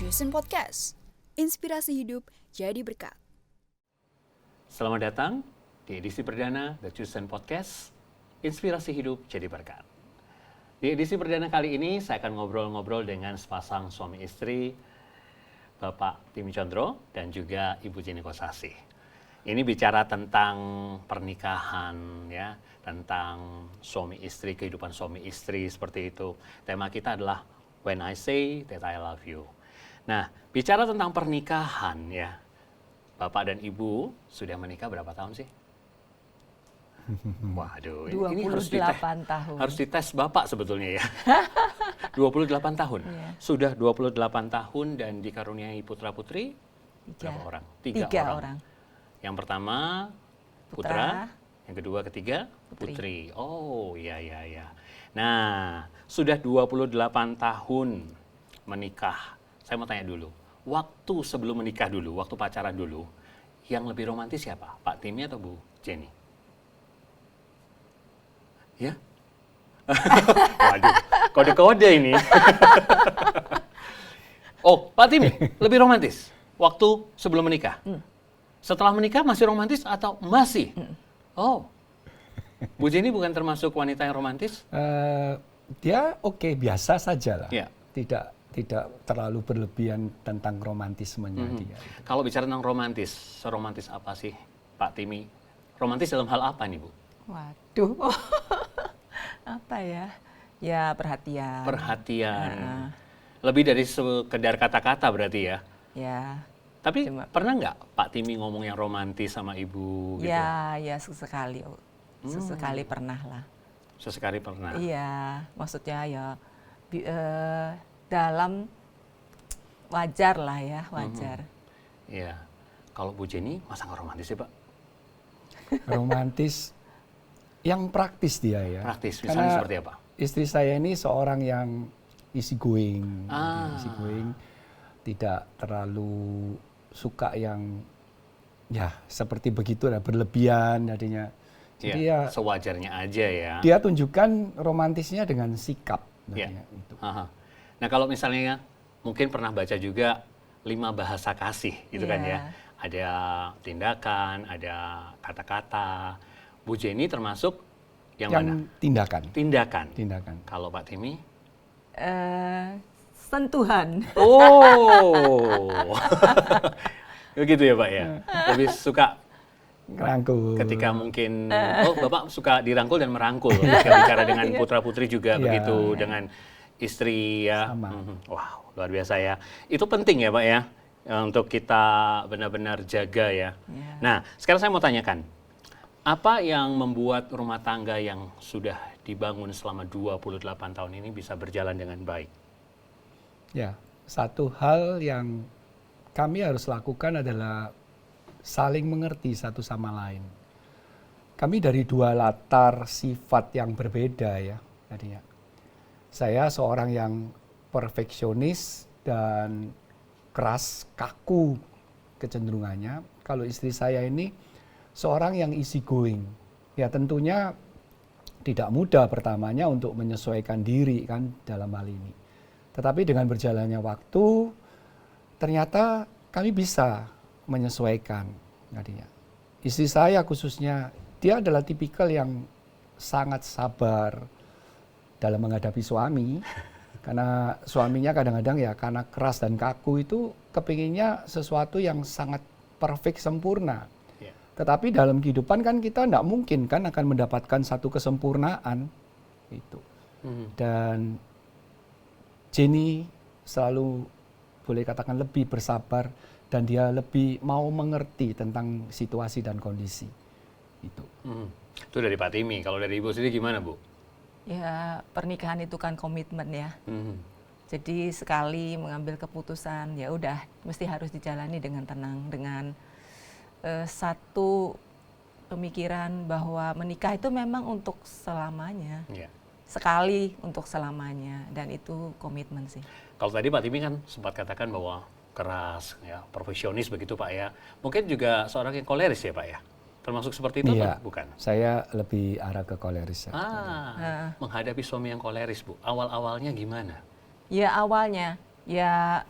Jusen Podcast. Inspirasi hidup jadi berkat. Selamat datang di edisi perdana The Jusen Podcast, Inspirasi hidup jadi berkat. Di edisi perdana kali ini saya akan ngobrol-ngobrol dengan sepasang suami istri, Bapak Timi Condro dan juga Ibu Jenny Kosasih. Ini bicara tentang pernikahan, ya, tentang suami istri, kehidupan suami istri seperti itu. Tema kita adalah When I Say That I Love You. Nah, bicara tentang pernikahan, ya, Bapak dan Ibu sudah menikah berapa tahun sih? Waduh, ini harus 28 tahun. Harus dites Bapak sebetulnya ya. 28 tahun. Iya. Sudah 28 tahun dan dikaruniai putra-putri berapa orang? Tiga orang. Yang pertama putra, yang kedua, ketiga putri. Oh, iya. Nah, sudah 28 tahun menikah. Saya mau tanya dulu, waktu sebelum menikah dulu, waktu pacaran dulu, yang lebih romantis siapa? Pak Timi atau Bu Jenny? Ya? Waduh, kode-kode ini. Oh, Pak Timi, lebih romantis waktu sebelum menikah? Setelah menikah masih romantis atau masih? Oh, Bu Jenny bukan termasuk wanita yang romantis? Dia oke, biasa saja lah. Ya. Tidak terlalu berlebihan tentang romantismenya dia. Kalau bicara tentang romantis, seromantis apa sih Pak Timi? Romantis dalam hal apa nih, Bu? Waduh, apa ya? Ya perhatian. Perhatian. Lebih dari sekedar kata-kata berarti ya? Ya. Tapi pernah nggak Pak Timi ngomong yang romantis sama Ibu gitu? Ya sesekali. Sesekali pernah lah. Sesekali pernah? Iya, maksudnya ya dalam wajar lah ya, wajar. Iya. Kalau Bu Jenny, masa nggak romantis sih, Pak? Romantis yang praktis dia ya. Praktis, misalnya Karena seperti apa? istri saya ini seorang yang easy going, tidak terlalu suka yang ya seperti begitu lah, berlebihan jadinya. Jadi ya sewajarnya aja ya. Dia tunjukkan romantisnya dengan sikap. Gitu. Nah, kalau misalnya mungkin pernah baca juga 5 bahasa kasih gitu kan ya. Ada tindakan, ada kata-kata. Bu Jenny termasuk yang mana? Tindakan. Kalau Pak Timi? Sentuhan. Oh. Begitu ya, Pak ya. Lebih suka merangkul. Ketika mungkin Bapak suka dirangkul dan merangkul ketika bicara dengan putra-putri juga begitu dengan istri ya. Wow, luar biasa ya. Itu penting ya, Pak ya, untuk kita benar-benar jaga ya. Nah, sekarang saya mau tanyakan, apa yang membuat rumah tangga yang sudah dibangun selama 28 tahun ini bisa berjalan dengan baik? Ya, satu hal yang kami harus lakukan adalah saling mengerti satu sama lain. Kami dari 2 latar sifat yang berbeda ya. Tadinya saya seorang yang perfeksionis dan keras, kaku kecenderungannya. Kalau istri saya ini seorang yang easy going. Ya tentunya tidak mudah pertamanya untuk menyesuaikan diri kan dalam hal ini. Tetapi dengan berjalannya waktu ternyata kami bisa menyesuaikan. Jadinya istri saya khususnya, dia adalah tipikal yang sangat sabar dalam menghadapi suami. Karena suaminya kadang-kadang ya karena keras dan kaku itu kepinginnya sesuatu yang sangat perfect, sempurna. Tetapi dalam kehidupan kan kita tidak mungkin kan akan mendapatkan satu kesempurnaan itu. Dan Jenny selalu boleh katakan lebih bersabar dan dia lebih mau mengerti tentang situasi dan kondisi itu. Itu dari Pak Timi. Kalau dari Ibu sendiri gimana, Bu? Ya pernikahan itu kan komitmen ya. Jadi sekali mengambil keputusan ya udah mesti harus dijalani dengan tenang, dengan satu pemikiran bahwa menikah itu memang untuk selamanya. Sekali untuk selamanya, dan itu komitmen sih. Kalau tadi Pak Timi kan sempat katakan bahwa keras, ya, profesionis begitu Pak ya. Mungkin juga seorang yang koleris ya Pak ya? Termasuk seperti itu atau bukan? Saya lebih arah ke koleris. Menghadapi suami yang koleris Bu, awal-awalnya gimana? Ya awalnya, ya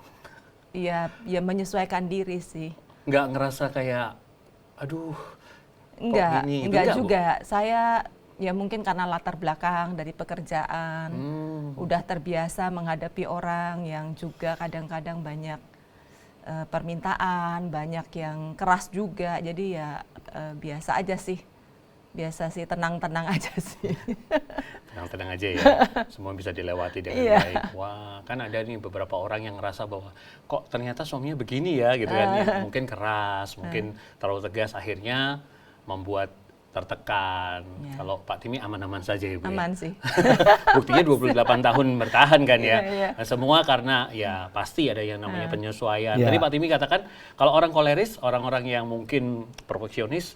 ya menyesuaikan diri sih. Nggak ngerasa kayak, aduh, Enggak, gini? Itu enggak enggak, Bu? juga. Saya ya mungkin karena latar belakang dari pekerjaan, udah terbiasa menghadapi orang yang juga kadang-kadang banyak permintaan, banyak yang keras juga. Jadi ya biasa aja sih. Biasa sih, tenang-tenang aja sih. Tenang-tenang aja ya, semua bisa dilewati dengan Iya. baik. Wah, kan ada nih beberapa orang yang ngerasa bahwa kok ternyata suaminya begini ya gitu kan. Ya, mungkin keras, mungkin terlalu tegas, akhirnya membuat tertekan. Iya. Kalau Pak Timi aman-aman saja ya, Bu. Aman sih. Buktinya 28 tahun bertahan kan ya. Iya. Nah, semua karena ya pasti ada yang namanya penyesuaian. Iya. Tadi Pak Timi katakan kalau orang koleris, orang-orang yang mungkin perfeksionis,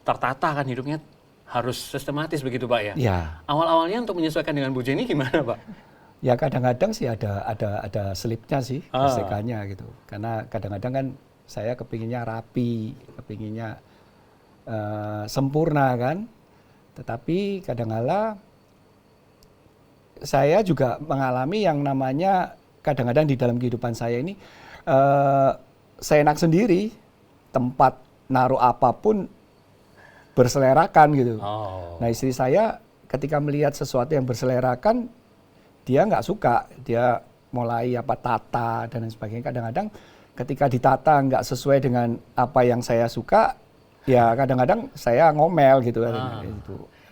tertata kan hidupnya harus sistematis begitu Pak ya. Ya, Awal-awalnya untuk menyesuaikan dengan Bu Jenny gimana Pak? ya kadang-kadang sih ada selipnya sih gesekannya gitu. Karena kadang-kadang kan saya kepinginnya rapi, kepinginnya sempurna kan. Tetapi kadang-kala saya juga mengalami yang namanya kadang-kadang di dalam kehidupan saya ini saya enak sendiri, tempat naruh apapun berselerakan gitu. Oh. Nah istri saya ketika melihat sesuatu yang berselerakan, dia nggak suka, dia mulai tata dan lain sebagainya. Kadang-kadang ketika ditata nggak sesuai dengan apa yang saya suka, ya kadang-kadang saya ngomel gitu.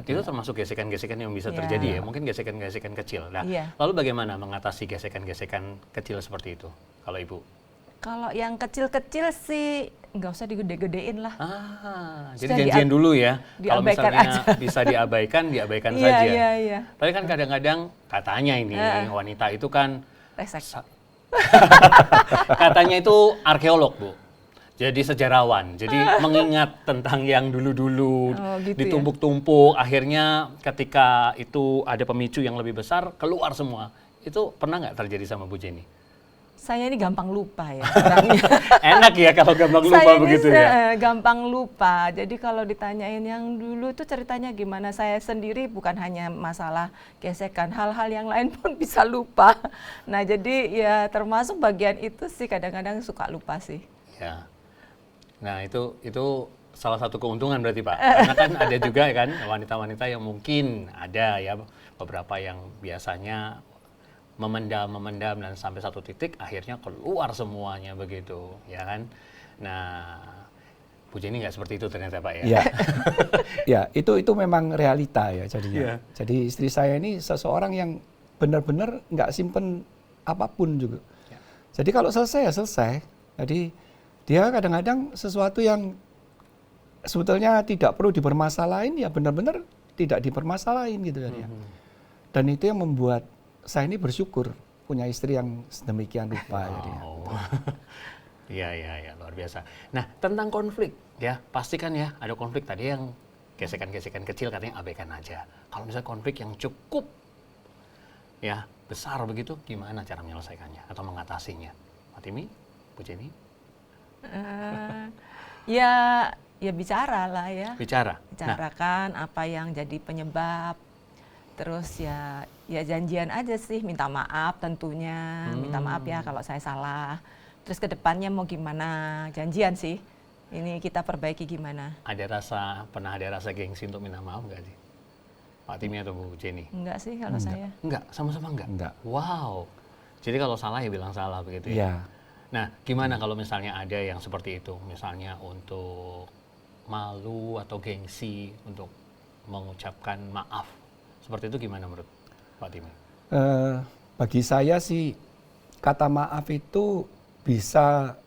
Itu termasuk gesekan-gesekan yang bisa Iya. terjadi ya, mungkin gesekan-gesekan kecil. Nah, Iya. lalu bagaimana mengatasi gesekan-gesekan kecil seperti itu, kalau Ibu? Kalau yang kecil-kecil sih nggak usah digede-gedein lah. Jadi Sudah janjian dulu ya. Kalau diabaikan misalnya aja. bisa diabaikan Iya, saja. iya. Tapi kan kadang-kadang katanya ini wanita itu kan Resek. katanya itu arkeolog, Bu. Jadi sejarawan. Jadi mengingat tentang yang dulu-dulu Oh, gitu ya? ditumpuk-tumpuk, akhirnya ketika itu ada pemicu yang lebih besar keluar semua. Itu pernah nggak terjadi sama Bu Jenny? Saya ini gampang lupa ya orangnya. Enak ya kalau gampang lupa Saya ini begitu ya. gampang lupa. Jadi kalau ditanyain yang dulu itu ceritanya gimana, saya sendiri bukan hanya masalah gesekan, hal-hal yang lain pun bisa lupa. Nah jadi ya termasuk bagian itu sih kadang-kadang suka lupa sih. Ya. Nah, itu salah satu keuntungan berarti Pak. Karena kan ada juga kan wanita-wanita yang mungkin ada ya beberapa yang biasanya memendam dan sampai satu titik akhirnya keluar semuanya begitu, ya kan? Nah, Bu Jenny nggak seperti itu ternyata Pak ya. Ya, ya itu memang realita ya jadinya. Iya. Jadi istri saya ini seseorang yang benar-benar nggak simpen apapun juga. Ya. Jadi kalau selesai ya selesai. Jadi dia kadang-kadang sesuatu yang sebetulnya tidak perlu dipermasalahin ya benar-benar tidak dipermasalahin gitu kan ya. Dan itu yang membuat saya ini bersyukur punya istri yang sedemikian rupa jadinya. Iya, luar biasa. Nah, tentang konflik ya, pastikan ya ada konflik tadi yang gesekan-gesekan kecil katanya abaikan aja. Kalau misalnya konflik yang cukup ya besar begitu, gimana cara menyelesaikannya atau mengatasinya? Pak Timi, Bu Jenny? Ya bicara lah ya. Bicara. Nah, Bicarakan apa yang jadi penyebab. Terus ya janjian aja sih, minta maaf tentunya, minta maaf ya kalau saya salah. Terus ke depannya mau gimana, janjian sih. Ini kita perbaiki gimana. pernah ada rasa gengsi untuk minta maaf nggak sih? Pak Timi atau Bu Jenny? Enggak sih kalau saya. Enggak, sama-sama enggak? Enggak. Wow. Jadi kalau salah ya bilang salah begitu ya? Iya. Nah, gimana kalau misalnya ada yang seperti itu? Misalnya untuk malu atau gengsi untuk mengucapkan maaf. Seperti itu gimana menurut Pak Timi? Bagi saya sih kata maaf itu bisa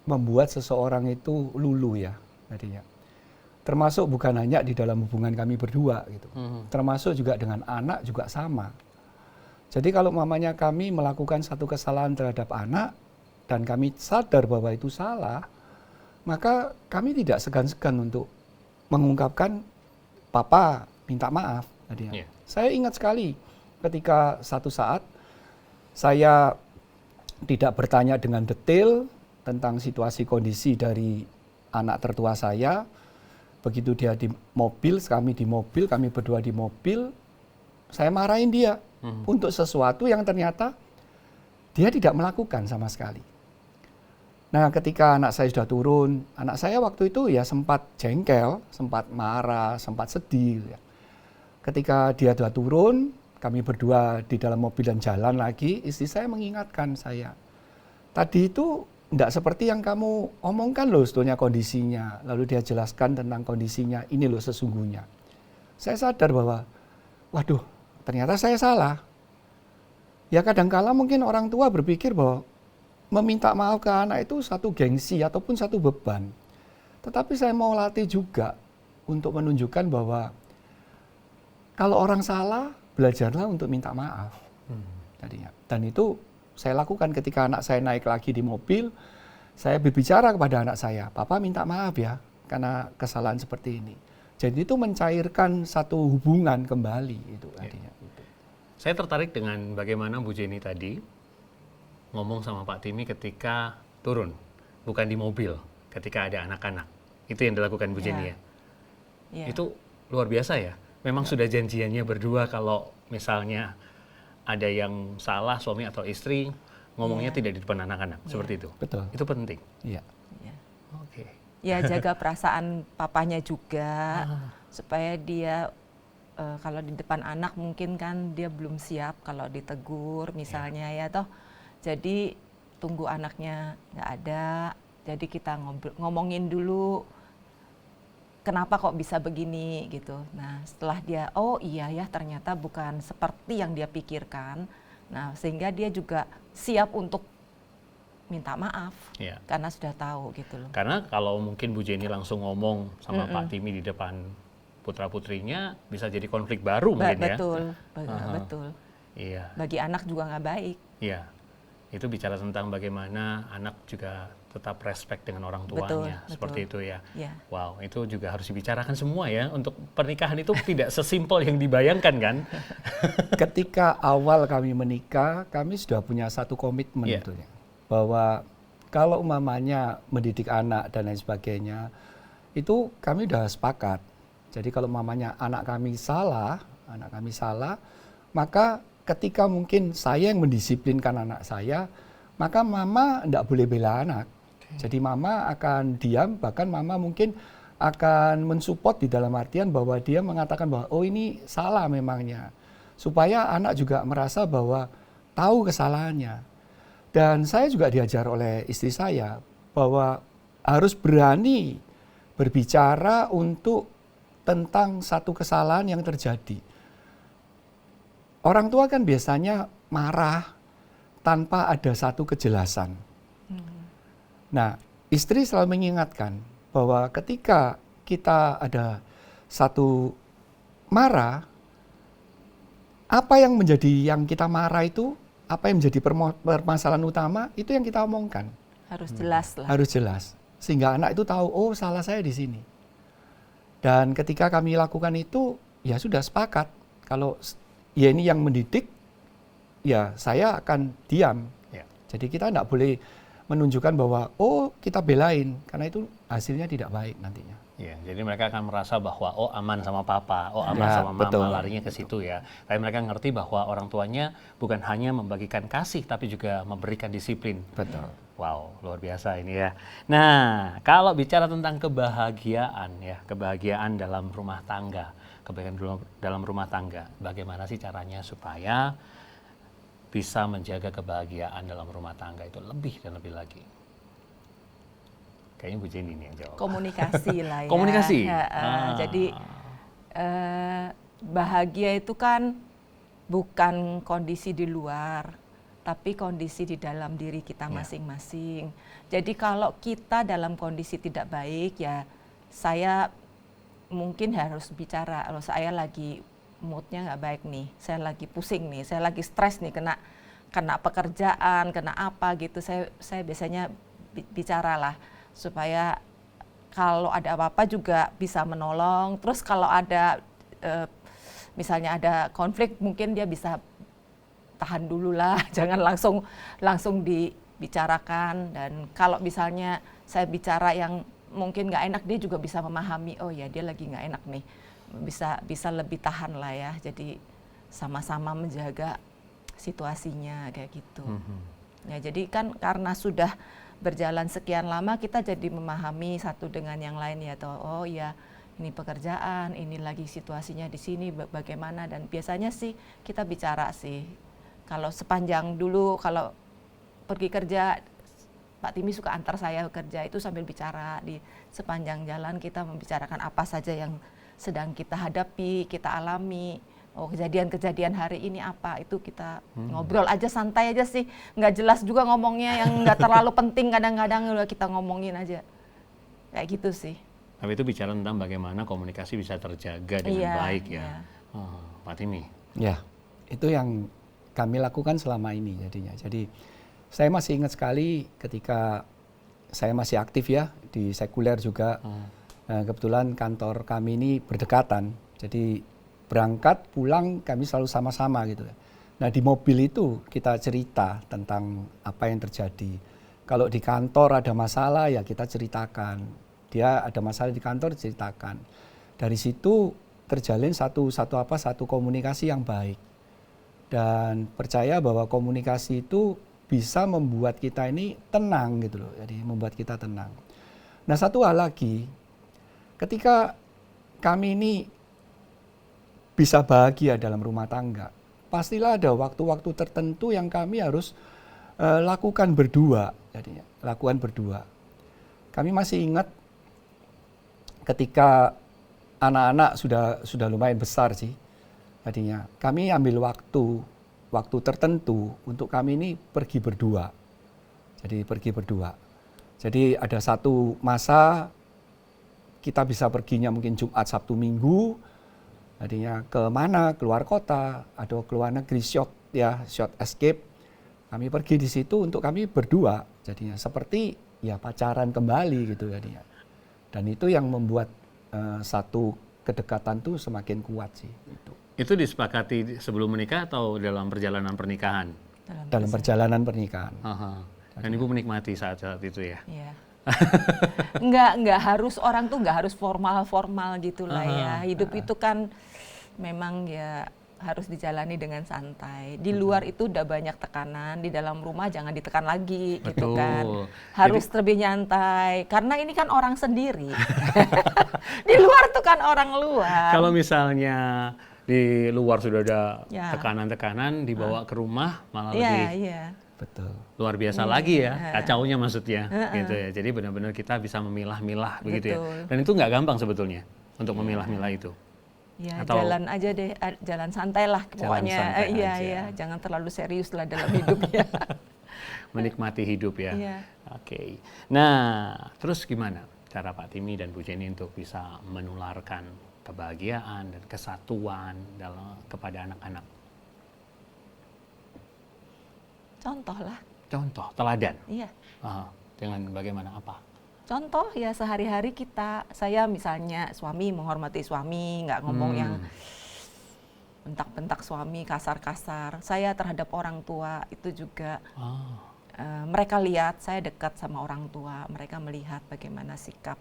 membuat seseorang itu luluh ya tadinya. Termasuk bukan hanya di dalam hubungan kami berdua gitu. Termasuk juga dengan anak juga sama. Jadi kalau mamanya kami melakukan satu kesalahan terhadap anak dan kami sadar bahwa itu salah, maka kami tidak segan-segan untuk mengungkapkan papa minta maaf tadinya. Yeah. Saya ingat sekali ketika satu saat saya tidak bertanya dengan detail tentang situasi kondisi dari anak tertua saya. Begitu dia di mobil, kami berdua di mobil, saya marahin dia untuk sesuatu yang ternyata dia tidak melakukan sama sekali. Nah, ketika anak saya sudah turun, anak saya waktu itu ya sempat jengkel, sempat marah, sempat sedih. Ya. Ketika dia sudah turun, kami berdua di dalam mobil dan jalan lagi, istri saya mengingatkan saya, tadi itu tidak seperti yang kamu omongkan loh sebetulnya kondisinya. Lalu dia jelaskan tentang kondisinya, ini loh sesungguhnya. Saya sadar bahwa, waduh, ternyata saya salah. Ya kadangkala mungkin orang tua berpikir bahwa meminta maaf ke anak itu satu gengsi ataupun satu beban. Tetapi saya mau latih juga untuk menunjukkan bahwa kalau orang salah, belajarlah untuk minta maaf. Tadinya. Dan itu saya lakukan ketika anak saya naik lagi di mobil, saya berbicara kepada anak saya, Papa minta maaf ya, karena kesalahan seperti ini. Jadi itu mencairkan satu hubungan kembali itu tadinya. Saya tertarik dengan bagaimana Bu Jenny tadi ngomong sama Pak Timi ketika turun, bukan di mobil, ketika ada anak-anak. Itu yang dilakukan Bu Jenny ya? Itu luar biasa ya? Memang sudah janjiannya berdua kalau misalnya ada yang salah, suami atau istri, ngomongnya tidak di depan anak-anak, seperti itu? Betul. Itu penting? Iya. Oke. Ya jaga perasaan papanya juga, supaya dia kalau di depan anak mungkin kan dia belum siap kalau ditegur misalnya ya toh. Jadi tunggu anaknya nggak ada, jadi kita ngomongin dulu kenapa kok bisa begini gitu. Nah setelah dia, oh iya ya ternyata bukan seperti yang dia pikirkan. Nah sehingga dia juga siap untuk minta maaf karena sudah tahu gitu loh. Karena kalau mungkin Bu Jenny langsung ngomong sama Pak Timi di depan putra-putrinya bisa jadi konflik baru mungkin ya. Betul. Iya. Bagi anak juga nggak baik. Iya. Itu bicara tentang bagaimana anak juga tetap respect dengan orang tuanya, seperti itu ya. Wow, itu juga harus dibicarakan semua ya. Untuk pernikahan itu tidak sesimpel yang dibayangkan kan. Ketika awal kami menikah, kami sudah punya satu komitmen sebetulnya. Bahwa kalau umpamanya mendidik anak dan lain sebagainya, itu kami sudah sepakat. Jadi kalau umpamanya anak kami salah, maka ketika mungkin saya yang mendisiplinkan anak saya, maka mama tidak boleh bela anak. Jadi mama akan diam, bahkan mama mungkin akan mensupport di dalam artian bahwa dia mengatakan bahwa oh ini salah memangnya. Supaya anak juga merasa bahwa tahu kesalahannya. Dan saya juga diajar oleh istri saya bahwa harus berani berbicara untuk tentang satu kesalahan yang terjadi. Orang tua kan biasanya marah tanpa ada satu kejelasan. Nah, istri selalu mengingatkan bahwa ketika kita ada satu marah, apa yang menjadi yang kita marah itu, apa yang menjadi permasalahan utama, itu yang kita omongkan. Harus jelas lah. Harus jelas. Sehingga anak itu tahu, oh salah saya di sini. Dan ketika kami lakukan itu, ya sudah sepakat. Kalau ya ini yang mendidik, ya saya akan diam. Jadi kita tidak boleh menunjukkan bahwa oh kita belain, karena itu hasilnya tidak baik nantinya. Ya, jadi mereka akan merasa bahwa oh aman sama papa, oh aman sama mama, betul. Larinya ke situ ya. Tapi mereka ngerti bahwa orang tuanya bukan hanya membagikan kasih, tapi juga memberikan disiplin. Betul. Wow, luar biasa ini ya. Nah, kalau bicara tentang kebahagiaan ya, kebahagiaan dalam rumah tangga, kebahagiaan dalam rumah tangga, bagaimana sih caranya supaya bisa menjaga kebahagiaan dalam rumah tangga itu lebih dan lebih lagi? Kayaknya Bu Jenny nih yang jawab. Komunikasi lah ya. Komunikasi? Jadi bahagia itu kan bukan kondisi di luar, tapi kondisi di dalam diri kita masing-masing. Jadi kalau kita dalam kondisi tidak baik, ya saya mungkin harus bicara, kalau saya lagi moodnya nggak baik nih, saya lagi pusing nih, saya lagi stres nih, kena pekerjaan, kena apa gitu, saya biasanya bicaralah supaya kalau ada apa-apa juga bisa menolong. Terus kalau ada misalnya ada konflik, mungkin dia bisa tahan dulu lah, jangan langsung dibicarakan. Dan kalau misalnya saya bicara yang mungkin nggak enak, dia juga bisa memahami, oh ya dia lagi nggak enak nih, bisa lebih tahan lah ya. Jadi sama-sama menjaga situasinya kayak gitu. Ya jadi kan karena sudah berjalan sekian lama kita jadi memahami satu dengan yang lain ya, oh ya ini pekerjaan, ini lagi situasinya di sini bagaimana, dan biasanya sih kita bicara sih. Kalau sepanjang dulu kalau pergi kerja, Pak Timi suka antar saya kerja itu sambil bicara di sepanjang jalan, kita membicarakan apa saja yang sedang kita hadapi, kita alami. Oh, kejadian-kejadian hari ini apa, itu kita ngobrol aja, santai aja sih, nggak jelas juga ngomongnya, yang nggak terlalu penting, kadang-kadang udah kita ngomongin aja kayak gitu sih. Tapi itu bicara tentang bagaimana komunikasi bisa terjaga dengan baik ya. Iya. Oh, Pak Timi. Ya, itu yang kami lakukan selama ini jadinya. Jadi saya masih ingat sekali ketika saya masih aktif ya di sekuler juga. Kebetulan kantor kami ini berdekatan, jadi berangkat pulang kami selalu sama-sama gitu. Nah di mobil itu kita cerita tentang apa yang terjadi. Kalau di kantor ada masalah ya kita ceritakan. Dia ada masalah di kantor ceritakan. Dari situ terjalin satu komunikasi yang baik. Dan percaya bahwa komunikasi itu bisa membuat kita ini tenang gitu loh. Jadi membuat kita tenang. Nah satu hal lagi, ketika kami ini bisa bahagia dalam rumah tangga, pastilah ada waktu-waktu tertentu yang kami harus lakukan berdua. Jadinya lakukan berdua. Kami masih ingat ketika anak-anak sudah lumayan besar sih. Jadinya kami ambil waktu tertentu untuk kami ini pergi berdua. Jadi pergi berdua. Jadi ada satu masa kita bisa perginya mungkin Jumat, Sabtu, Minggu. Jadinya ke mana? Keluar kota, atau keluar negeri, short escape. Kami pergi di situ untuk kami berdua. Jadinya seperti ya pacaran kembali gitu jadinya. Dan itu yang membuat satu kedekatan tuh semakin kuat sih. Itu disepakati sebelum menikah atau dalam perjalanan pernikahan? Dalam perjalanan pernikahan. Dan Ibu menikmati saat-saat itu ya? Iya. Nggak harus, orang tuh nggak harus formal gitulah ya. Hidup itu kan memang ya harus dijalani dengan santai. Di luar itu udah banyak tekanan, di dalam rumah jangan ditekan lagi. Betul. Gitu kan. Harus lebih nyantai, karena ini kan orang sendiri. Di luar tuh kan orang luar. Kalau misalnya di luar sudah ada tekanan-tekanan, dibawa ke rumah malah lebih betul. Luar biasa lagi ya, kacaunya maksudnya gitu ya. Jadi benar-benar kita bisa memilah-milah begitu ya. Dan itu nggak gampang sebetulnya untuk memilah-milah itu. Ya, jalan aja deh, jalan santai lah pokoknya. Iya, jangan terlalu serius lah dalam hidupnya. Menikmati hidup ya. Iya. Oke. Nah, terus gimana cara Pak Timi dan Bu Jenny untuk bisa menularkan kebahagiaan dan kesatuan kepada anak-anak? Contoh lah. Contoh, teladan. Iya. Dengan bagaimana apa? Contoh ya sehari-hari saya misalnya suami, menghormati suami, nggak ngomong yang bentak-bentak suami, kasar-kasar. Saya terhadap orang tua itu juga. Mereka lihat saya dekat sama orang tua, mereka melihat bagaimana sikap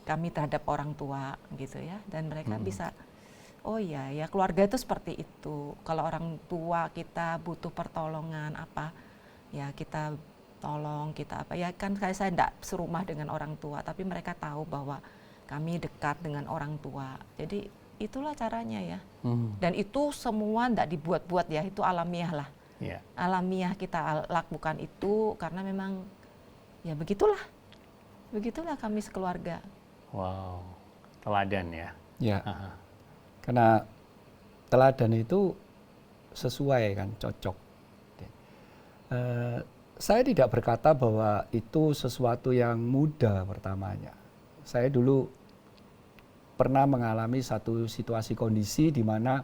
kami terhadap orang tua gitu ya. Dan mereka bisa, oh ya keluarga itu seperti itu. Kalau orang tua kita butuh pertolongan apa, ya kita tolong, kita apa ya kan. Saya tidak serumah dengan orang tua, tapi mereka tahu bahwa kami dekat dengan orang tua. Jadi itulah caranya ya. Dan itu semua tidak dibuat-buat ya, itu alamiah lah. Yeah. Alamiah kita lakukan itu karena memang ya begitulah kami sekeluarga. Wow, teladan ya. Ya. Karena teladan itu sesuai kan, cocok. Saya tidak berkata bahwa itu sesuatu yang mudah pertamanya. Saya dulu pernah mengalami satu situasi kondisi di mana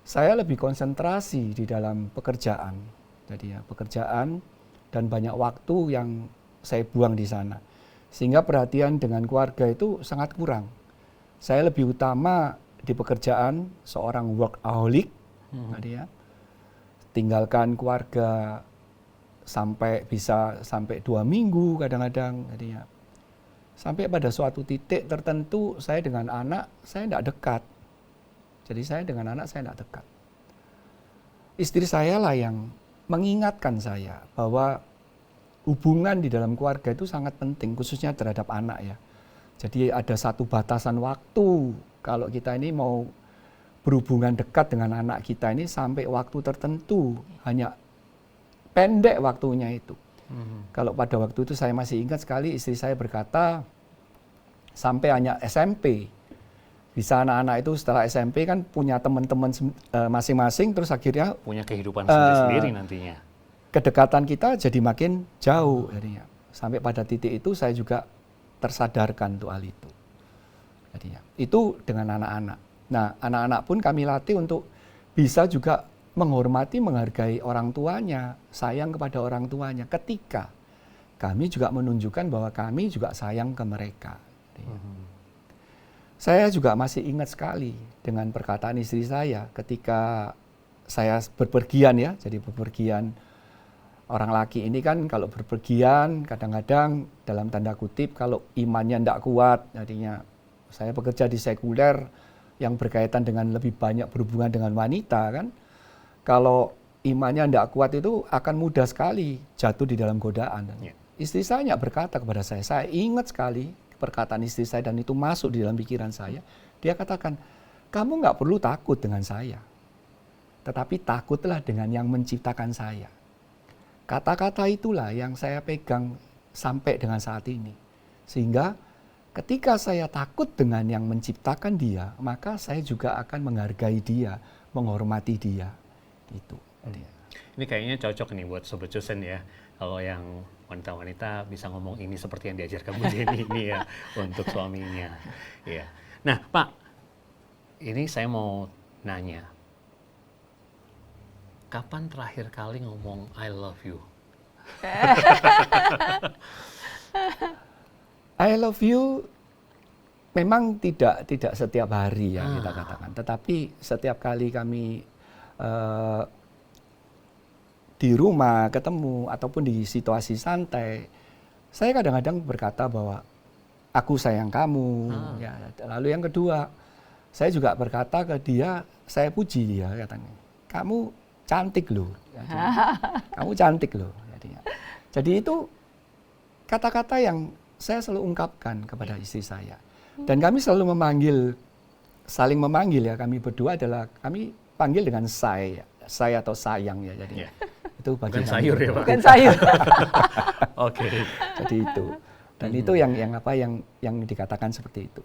saya lebih konsentrasi di dalam pekerjaan. Jadi ya, pekerjaan dan banyak waktu yang saya buang di sana. Sehingga perhatian dengan keluarga itu sangat kurang. Saya lebih utama di pekerjaan, seorang workaholic, tadi ya, tinggalkan keluarga sampai 2 minggu kadang-kadang, tadi ya. Sampai pada suatu titik tertentu saya dengan anak saya tidak dekat. Jadi saya dengan anak saya tidak dekat. Istri saya lah yang mengingatkan saya bahwa hubungan di dalam keluarga itu sangat penting, khususnya terhadap anak ya. Jadi ada satu batasan waktu kalau kita ini mau berhubungan dekat dengan anak kita ini sampai waktu tertentu, hanya pendek waktunya itu. Kalau pada waktu itu saya masih ingat sekali istri saya berkata, sampai hanya SMP. Bisa anak-anak itu setelah SMP kan punya teman-teman masing-masing, terus akhirnya Punya kehidupan sendiri-sendiri nantinya. kedekatan kita jadi makin jauh jadinya. Sampai pada titik itu saya juga tersadarkan untuk hal itu. Jadinya itu dengan anak-anak. Nah, anak-anak pun kami latih untuk bisa juga menghormati, menghargai orang tuanya, sayang kepada orang tuanya ketika kami juga menunjukkan bahwa kami juga sayang ke mereka. Saya juga masih ingat sekali dengan perkataan istri saya ketika saya berpergian ya, jadi bepergian. Orang laki ini kan kalau berpergian kadang-kadang dalam tanda kutip kalau imannya tidak kuat, jadinya saya bekerja di sekuler yang berkaitan dengan lebih banyak berhubungan dengan wanita kan. Kalau imannya tidak kuat itu akan mudah sekali jatuh di dalam godaan. Ya. Istri saya berkata kepada saya ingat sekali perkataan istri saya dan itu masuk di dalam pikiran saya. Dia katakan, kamu nggak perlu takut dengan saya, tetapi takutlah dengan yang menciptakan saya. Kata-kata itulah yang saya pegang sampai dengan saat ini. Sehingga ketika saya takut dengan yang menciptakan dia, maka saya juga akan menghargai dia, menghormati dia. Itu. Ini kayaknya cocok nih buat Sobat Chosen ya. Kalau yang wanita-wanita bisa ngomong ini seperti yang diajarkan Bu Jenny ini ya untuk suaminya. Ya. Nah, Pak, ini saya mau nanya. Kapan terakhir kali ngomong I love you? I love you memang tidak setiap hari ya kita katakan. Tetapi setiap kali kami di rumah ketemu ataupun di situasi santai, saya kadang-kadang berkata bahwa aku sayang kamu. Ya, lalu yang kedua, saya juga berkata ke dia, saya puji dia katanya, kamu cantik loh. Kamu cantik loh. Jadi itu kata-kata yang saya selalu ungkapkan kepada istri saya. Dan kami selalu saling memanggil ya, kami berdua adalah, kami panggil dengan saya atau sayang ya. Jadi itu bagi bukan kami. sayur ya Pak? Bukan sayur. Oke. Jadi itu. Dan itu yang dikatakan seperti itu.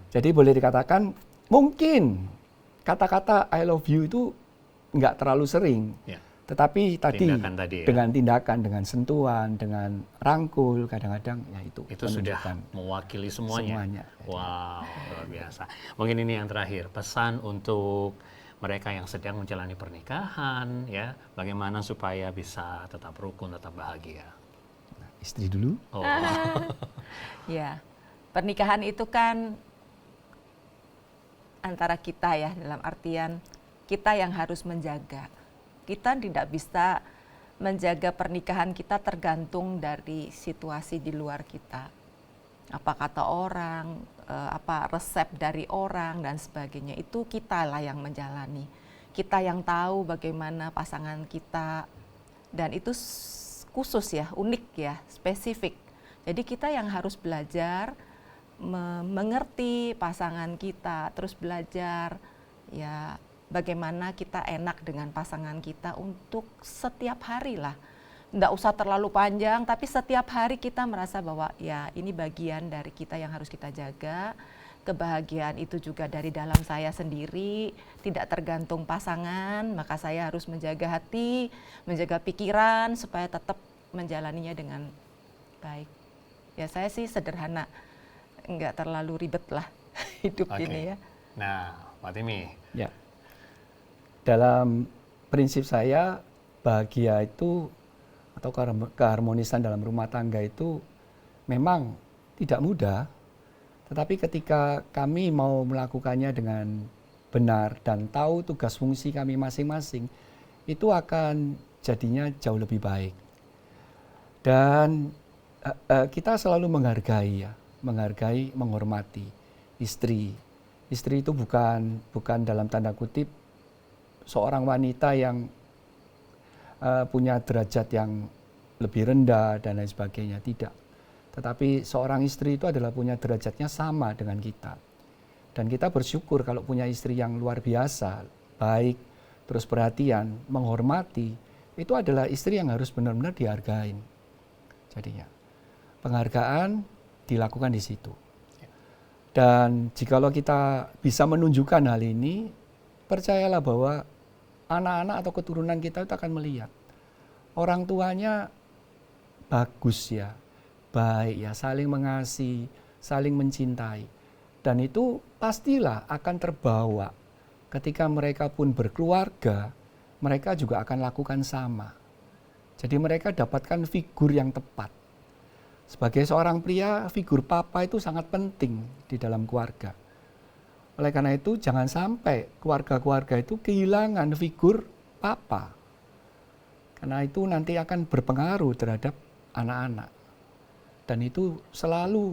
Jadi boleh dikatakan mungkin kata-kata I love you itu nggak terlalu sering. Ya. Tetapi tadi ya. dengan tindakan, dengan sentuhan, dengan rangkul, kadang-kadang ya itu sudah mewakili semuanya. Wow, luar biasa. Mungkin ini yang terakhir, pesan untuk mereka yang sedang menjalani pernikahan, ya, bagaimana supaya bisa tetap rukun, tetap bahagia. Istri dulu. Oh. Ya, pernikahan itu kan antara kita ya, dalam artian kita yang harus menjaga. Kita tidak bisa menjaga pernikahan kita tergantung dari situasi di luar kita. Apa kata orang, apa resep dari orang dan sebagainya. Itu kita lah yang menjalani. Kita yang tahu bagaimana pasangan kita. Dan itu khusus ya, unik ya, spesifik. Jadi kita yang harus belajar mengerti pasangan kita, terus belajar ya bagaimana kita enak dengan pasangan kita untuk setiap hari lah. Nggak usah terlalu panjang, tapi setiap hari kita merasa bahwa ya ini bagian dari kita yang harus kita jaga. Kebahagiaan itu juga dari dalam saya sendiri, tidak tergantung pasangan, maka saya harus menjaga hati, menjaga pikiran supaya tetap menjalaninya dengan baik. Ya saya sih sederhana, nggak terlalu ribet lah hidup ini ya. Nah, Pak Timi. Ya. Dalam prinsip saya, bahagia itu atau keharmonisan dalam rumah tangga itu memang tidak mudah. Tetapi ketika kami mau melakukannya dengan benar dan tahu tugas fungsi kami masing-masing, itu akan jadinya jauh lebih baik. Dan kita selalu menghargai, menghormati istri. Istri itu bukan dalam tanda kutip seorang wanita yang punya derajat yang lebih rendah dan lain sebagainya, tidak. Tetapi seorang istri itu adalah punya derajatnya sama dengan kita. Dan kita bersyukur kalau punya istri yang luar biasa, baik, terus perhatian, menghormati, itu adalah istri yang harus benar-benar dihargain. Jadinya, penghargaan dilakukan di situ. Dan jikalau kita bisa menunjukkan hal ini, percayalah bahwa anak-anak atau keturunan kita itu akan melihat. Orang tuanya bagus ya, baik ya, saling mengasihi, saling mencintai. Dan itu pastilah akan terbawa. Ketika mereka pun berkeluarga, mereka juga akan lakukan sama. Jadi mereka dapatkan figur yang tepat. Sebagai seorang pria, figur papa itu sangat penting di dalam keluarga. Oleh karena itu, jangan sampai keluarga-keluarga itu kehilangan figur papa. Karena itu nanti akan berpengaruh terhadap anak-anak. Dan itu selalu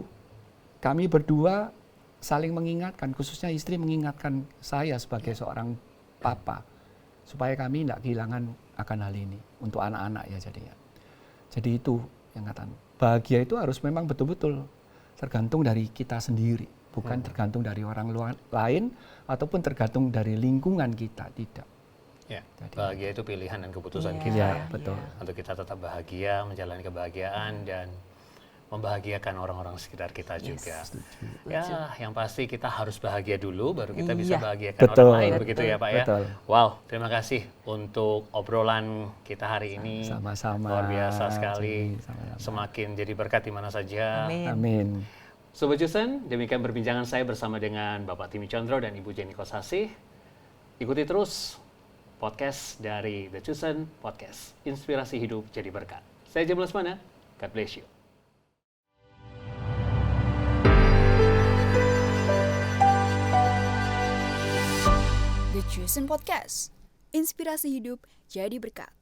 kami berdua saling mengingatkan, khususnya istri mengingatkan saya sebagai seorang papa. Supaya kami tidak kehilangan akan hal ini untuk anak-anak ya jadinya. Jadi itu yang katakan. Bahagia itu harus memang betul-betul tergantung dari kita sendiri, bukan tergantung dari orang lain ataupun tergantung dari lingkungan kita, tidak. Ya, bahagia itu pilihan dan keputusan Iya, kita ya. Betul. Untuk kita tetap bahagia, menjalani kebahagiaan dan membahagiakan orang-orang sekitar kita juga. Ya, yang pasti kita harus bahagia dulu, baru kita bisa bahagiakan Betul. orang lain, begitu ya Pak ya. Betul. Wow, terima kasih untuk obrolan kita hari ini. Sama-sama. Luar biasa sekali. Sama-sama. Semakin jadi berkat di mana saja. Amin. Amin. Sobat Jusen, demikian perbincangan saya bersama dengan Bapak Timi Condro dan Ibu Jenny Kosasih. Ikuti terus podcast dari The Chosen Podcast. Inspirasi hidup jadi berkat. Saya James Lesmana. God bless you. The Chosen Podcast. Inspirasi hidup jadi berkat.